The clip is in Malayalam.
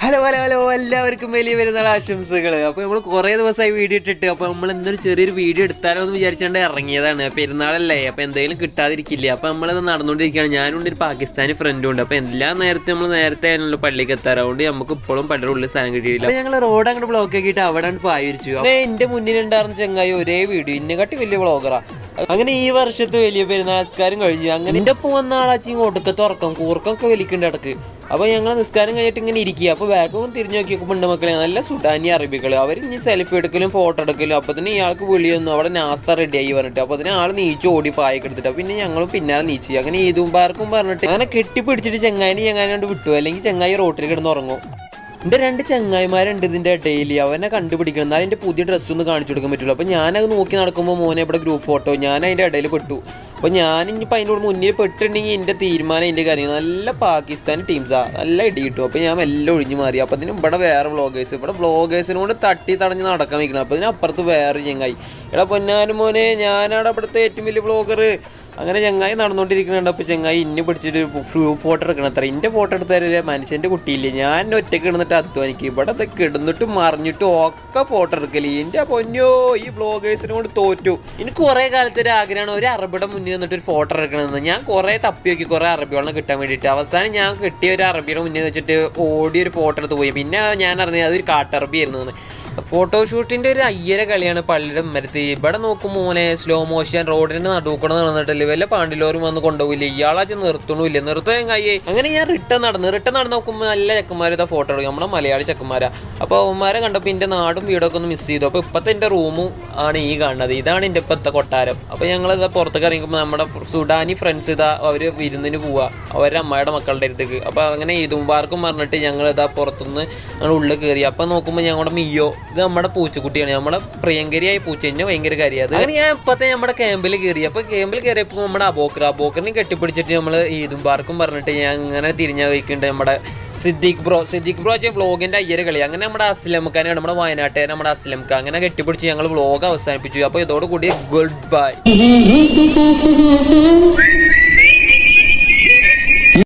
ഹലോ ഹലോ ഹലോ എല്ലാവർക്കും വലിയ പെരുന്നാൾ ആശംസകൾ. അപ്പോൾ നമ്മൾ കുറേ ദിവസമായി വീഡിയോ ഇട്ടിട്ട് അപ്പോൾ നമ്മൾ എന്തൊരു ചെറിയൊരു വീഡിയോ എടുത്താലോ എന്ന് വിചാരിച്ചുകൊണ്ട് ഇറങ്ങിയതാണ്. പെരുന്നാളല്ലേ, അപ്പോൾ എന്തെങ്കിലും കിട്ടാതിരിക്കില്ല. അപ്പോൾ നമ്മളത് നടന്നുകൊണ്ടിരിക്കുകയാണ്. ഞാനുണ്ട് ഒരു പാകിസ്ഥാനി ഫ്രണ്ടും ഉണ്ട്. അപ്പോൾ എല്ലാ നേരത്തെ നമ്മൾ നേരത്തെ ആണല്ലോ പള്ളിക്ക് എത്താറുണ്ട്. നമുക്ക് ഇപ്പോഴും പള്ളിയുടെ ഉള്ളിൽ സ്ഥലം കിട്ടിയില്ല. അപ്പോൾ ഞങ്ങൾ റോഡ് അങ്ങോട്ട് ബ്ലോക്ക് ആക്കിയിട്ട് അവിടെ പായിരിച്ചു. അപ്പോൾ എൻ്റെ മുന്നിലുണ്ടായിരുന്ന ചെങ്ങായി ഒരേ വീഡിയോ ഇന്നെക്കാട്ടി വലിയ വ്ളോഗറാണ്. അങ്ങനെ ഈ വർഷത്തെ വലിയ പെരുന്നാൾ നിസ്കാരം കഴിഞ്ഞു. അങ്ങനെ എൻ്റെ ഒപ്പം വന്ന ആളാച്ചി ഒടുക്കത്തെ ഉറക്കം കൂർക്കൊക്കെ വലിക്കേണ്ട ഇടക്ക്. അപ്പോൾ ഞങ്ങൾ നിസ്കാരം കഴിഞ്ഞിട്ട് ഇങ്ങനെ ഇരിക്കുക. അപ്പോൾ ബാഗൊന്നും തിരിഞ്ഞു നോക്കിയപ്പോൾ ഉണ്ട് മക്കളെ നല്ല സുഡാനി അറബികൾ. അവർ ഇനി സെൽഫി എടുക്കലും ഫോട്ടോ എടുക്കലും. അപ്പോൾ തന്നെ ഇയാൾക്ക് വിളിയൊന്നും അവിടെ നാസ്ത റെഡിയായി പറഞ്ഞിട്ട് അപ്പോൾ അതിന് ആൾ നീച്ച് ഓടി പായൊക്കെ എടുത്തിട്ട് പിന്നെ ഞങ്ങളും പിന്നാലെ നീച്ച്. അങ്ങനെ ഈദുംബാർക്കും പറഞ്ഞിട്ട് അങ്ങനെ കെട്ടിപ്പിടിച്ചിട്ട് ചെങ്ങായി കൊണ്ട് വിട്ടു, അല്ലെങ്കിൽ ചെങ്ങായി റോട്ടിൽ കിടന്ന് ഉറങ്ങും. എൻ്റെ രണ്ട് ചങ്ങായിമാരുണ്ട് ഇതിൻ്റെ ഡെയിലി അവനെ കണ്ടുപിടിക്കണം, എന്നാൽ അതിൻ്റെ പുതിയ ഡ്രസ്സൊന്നും കാണിച്ചു കൊടുക്കാൻ പറ്റുള്ളൂ. അപ്പോൾ ഞാനത് നോക്കി നടക്കുമ്പോൾ മോനെ ഇവിടെ ഗ്രൂപ്പ് ഫോട്ടോ ഞാൻ അതിൻ്റെ ഇടയിൽ പെട്ടു. അപ്പോൾ ഞാനിപ്പോൾ അതിനോട് മുന്നിൽ പെട്ടിട്ടുണ്ടെങ്കിൽ എൻ്റെ തീരുമാനം എൻ്റെ കാര്യം നല്ല പാകിസ്ഥാനി ടീംസാണ്, നല്ല ഇടി കിട്ടും. അപ്പോൾ ഞാൻ എല്ലാം ഒഴിഞ്ഞു മാറി. അപ്പോൾ അതിന് ഇവിടെ വേറെ ഇവിടെ വ്ളോഗേഴ്സിനോട് തട്ടി തടഞ്ഞ് നടക്കാൻ വയ്ക്കണം. അപ്പോൾ അതിനപ്പുറത്ത് വേറെ ചങ്ങായി, എടാ പൊന്നാനും മോനെ ഞാനാണ് അവിടുത്തെ ഏറ്റവും വലിയ വ്ളോഗർ. അങ്ങനെ ചങ്ങായി നടന്നുകൊണ്ടിരിക്കുന്നുണ്ട്. അപ്പോൾ ചങ്ങായി ഇന്നെ പിടിച്ചിട്ട് ഗ്രൂപ്പ് ഫോട്ടോ എടുക്കണം. അത്ര എൻ്റെ ഫോട്ടോ എടുത്താലേ മനുഷ്യൻ്റെ കുട്ടിയില്ലേ, ഞാൻ ഒറ്റയ്ക്ക് കിടന്നിട്ട് അധ്വാനിക്കും. ഇവിടെ അത് കിടന്നിട്ടും മറിഞ്ഞിട്ടും ഒക്കെ ഫോട്ടോ എടുക്കല്. എൻ്റെ പൊന്നോ ഈ വ്ളോഗേഴ്സിനോട് തോറ്റു. എനിക്ക് കുറേ കാലത്ത് ഒരു ആഗ്രഹമാണ് ഒരു അറബിയുടെ മുന്നിൽ നിന്നിട്ട് ഒരു ഫോട്ടോ എടുക്കണമെന്ന്. ഞാൻ കുറേ തപ്പി നോക്കി കുറേ അറബികളെ കിട്ടാൻ വേണ്ടിയിട്ട്. അവസാനം ഞാൻ കിട്ടിയ ഒരു അറബിയുടെ മുന്നിൽ വെച്ചിട്ട് ഓടിയൊരു ഫോട്ടോ എടുത്ത് പോയി. പിന്നെ ഞാൻ അറിഞ്ഞത് അതൊരു കാട്ടറബി ആയിരുന്നു എന്ന്. ഫോട്ടോഷൂട്ടിൻ്റെ ഒരു അയ്യര കളിയാണ് പള്ളിയുടെ മരത്ത്. ഇവിടെ നോക്കും മോനെ സ്ലോ മോഷൻ റോഡിൻ്റെ നടുക്കൂടെ നടന്നിട്ടില്ല, വല്ല പാണ്ടിലോരും വന്ന് കൊണ്ടുപോയില്ല, ഇയാളാച്ച് നിർത്തണില്ല, നിർത്താൻ കയ്യേ. അങ്ങനെ ഞാൻ റിട്ടേൺ നടന്ന് നോക്കുമ്പോൾ നല്ല ചെക്കന്മാർ ഇതാ ഫോട്ടോ എടുക്കും, നമ്മുടെ മലയാളി ചെക്കന്മാരാ. അപ്പോൾ അവന്മാരെ കണ്ടപ്പോൾ എൻ്റെ നാടും വീടൊക്കെ ഒന്ന് മിസ് ചെയ്തു. അപ്പോൾ ഇപ്പോഴത്തെ എൻ്റെ റൂമും ആണ് ഈ കാണുന്നത്, ഇതാണ് എൻ്റെ ഇപ്പോഴത്തെ കൊട്ടാരം. അപ്പോൾ ഞങ്ങളിതാ പുറത്തേക്ക് ഇറങ്ങിക്കുമ്പോൾ നമ്മുടെ സുഡാനി ഫ്രണ്ട്സ് ഇതാ അവർ വിരുന്നിന് പോവുക അവരുടെ അമ്മയുടെ മക്കളുടെ അടുത്തേക്ക്. അപ്പോൾ അങ്ങനെ ഈദുംബാർക്കും പറഞ്ഞിട്ട് ഞങ്ങളിതാ പുറത്തുനിന്ന് ഞങ്ങൾ ഉള്ളിൽ കയറി. അപ്പോൾ നോക്കുമ്പോൾ ഞങ്ങളുടെ മിയോ, ഇത് നമ്മുടെ പൂച്ചക്കുട്ടിയാണ്, നമ്മുടെ പ്രിയങ്കരിയായ പൂച്ച, എന്നെ ഭയങ്കര കാര്യമാണ്. അങ്ങനെ ഞാൻ ഇപ്പത്തെ നമ്മുടെ ക്യാമ്പിൽ കയറി. അപ്പോൾ ക്യാമ്പിൽ കയറിയപ്പോൾ നമ്മുടെ അബോക്കറിനെ കെട്ടിപ്പിടിച്ചിട്ട് നമ്മൾ ഈദുംബാർക്കും പറഞ്ഞിട്ട് ഞാൻ അങ്ങനെ തിരിഞ്ഞു കഴിക്കുന്നുണ്ട്. നമ്മുടെ സിദ്ദീഖ് ബ്രോ വ്ളോഗിൻ്റെ അയ്യര കളി. അങ്ങനെ നമ്മുടെ അസ്ലംഖാനാണ്, നമ്മുടെ വയനാട്ടുകാരൻ നമ്മുടെ അസ്ലംഖ. അങ്ങനെ കെട്ടിപ്പിടിച്ച് ഞങ്ങൾ വ്ളോഗ് അവസാനിപ്പിച്ചു. അപ്പോൾ ഇതോടുകൂടി ഗുഡ് ബൈ.